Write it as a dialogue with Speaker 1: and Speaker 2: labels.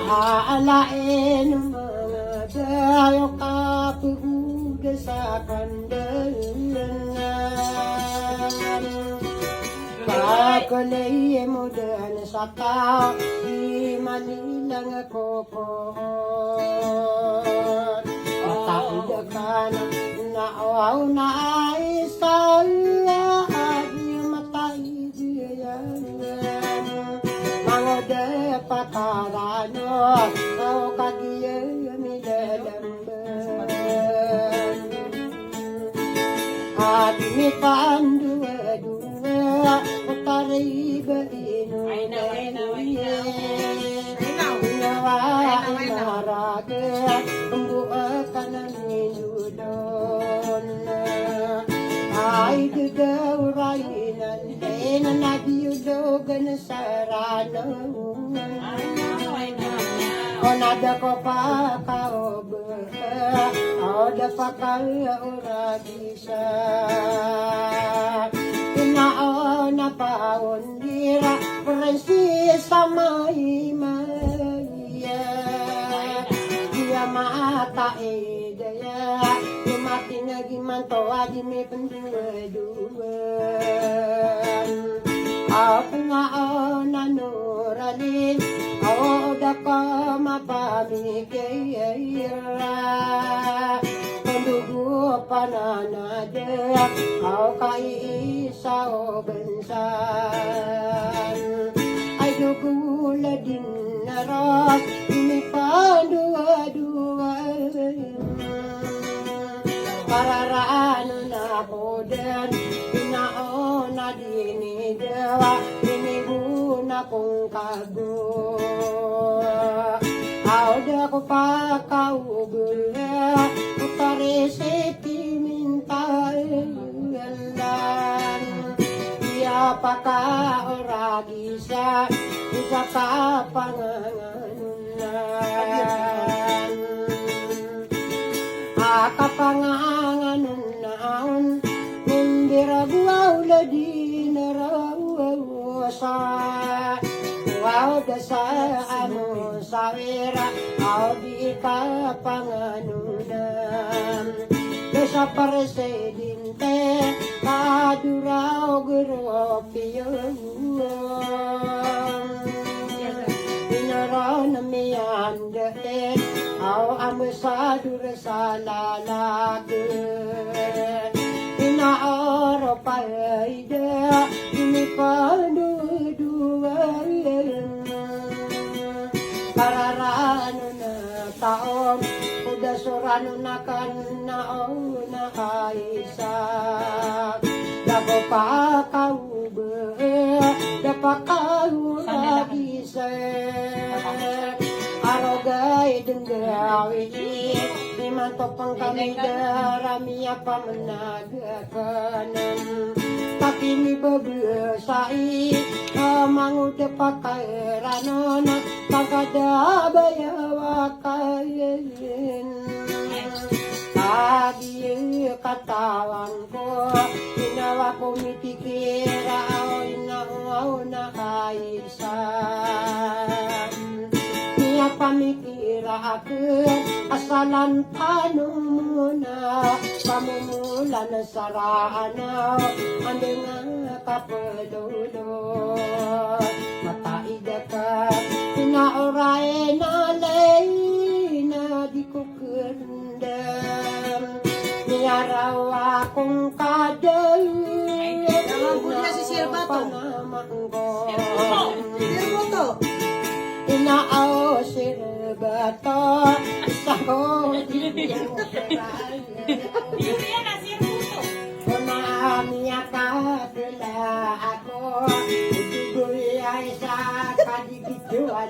Speaker 1: Aalain ng mga dayo kapuga sa kandalan. Kakulay mo din sa tao, di manilang ako po. Matanda ka na naawaw na isa at yung matay diyan. Mga depatarano, o kagiyay nilalamban. At may pandua-dua, mataray ba inunayin? Ginawa ang maragat, ang buwa ka ng inudon. Ay gagawrayinan, na nabiyudogan sa rano. O nada ko pa kaoba, o da pa kauragisa. Pinao na paundira, Francesa Maymaya. Dia mata edaya, dia mati nagiman toa di me penduan. Ako nga na nuralin, ako da ka mapamigayra. Pendugo pananada, ako kaisa o bansan. Ay dugula din naras, may pandua-dua. Pararaan na po din, pinao na dinigawa, piniguna kong kago. Auda ko pa kaubula, uparesiti mintalan. Iya pa ka oragisa, isa ka panganganunan. Akapanganganon naon, nindiraguaw la di narawasa. Wow da sa amo sawera, aw di ka panganunan. Desa presidente, kaduraw guropyo. Pinaraw na miyanda aw ambasador sa lalaki. Pinaoro paida, inipaduduan. Kararano na taong, udasurano na kanao na kaisa. Dako pa kaube, dapa kauragisa. Arogay denggawi, di mantopang kami darami apa menagakan. Tapi mi babesai, mangude pakai ranon, kagada bayawa kayen. Agi katawan ko, ginawa ko mitikira, au na kaisan. Niya pamikira ako, asalan tanong muna, pamumula na sarana, ande nga kapalulot. Mataida ka, pinaoray na lay, na di ko kandam. Niyaraw akong kadal, inaaw sirbato, isa ko diyang Kunamiya ka pila ako, itugoy ay sa kadigituan.